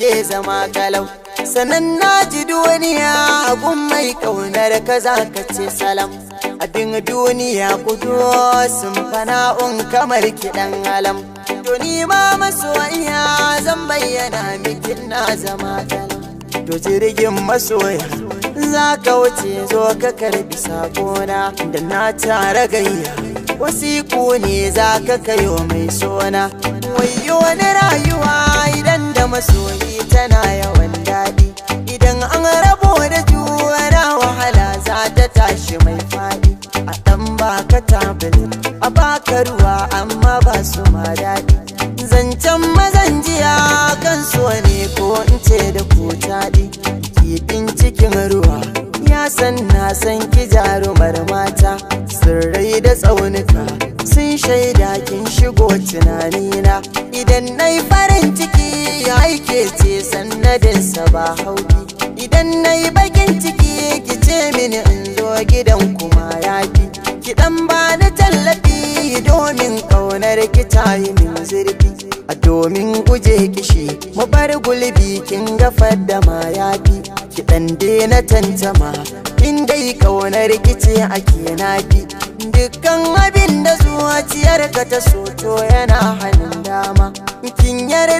ke zama kalau. Sanan na ji duniya gun mai kaunar ka za ka ce salam. Abin duniya kudu sun fana'un kamar kiɗan alam. To ni ma masoyiya zan bayyana miki na zama kalau. To jirgin masoya za ka wuce zo ka karbi sakona, da na tara gayya wasiku ne za ka kayo mai sona. Wayo wani rayuwa idan da masoyi tana yawan daɗi, idan an rabo da juna wahala za ta tashi mai faɗi. A ɗan baka tablet a baka ruwa amma ba su ma daɗi. Zancen mazan jiya kan so ne ko in ce da ku taɗi. Kifin cikin ruwa ya san na san ki jarumar mata, sirrai da tsaunuka sun shaida kin shigo tunanina. Idan na yi farin ciki ya aike ce sannadinsa ba hauki, idan na yi bakin ciki ki ce mini in zo gidan kuma ya fi. Ki ɗan ba ni tallafi domin ƙaunar ki ta yi min zurfi, a domin guje kishi mu bar gulbi kin gafar da ma ya fi. Ki ɗan daina tantama in dai ƙaunar ki ce ake nafi. Dukkan abin da zuciyarka ta so to yana hannun dama, kin yarda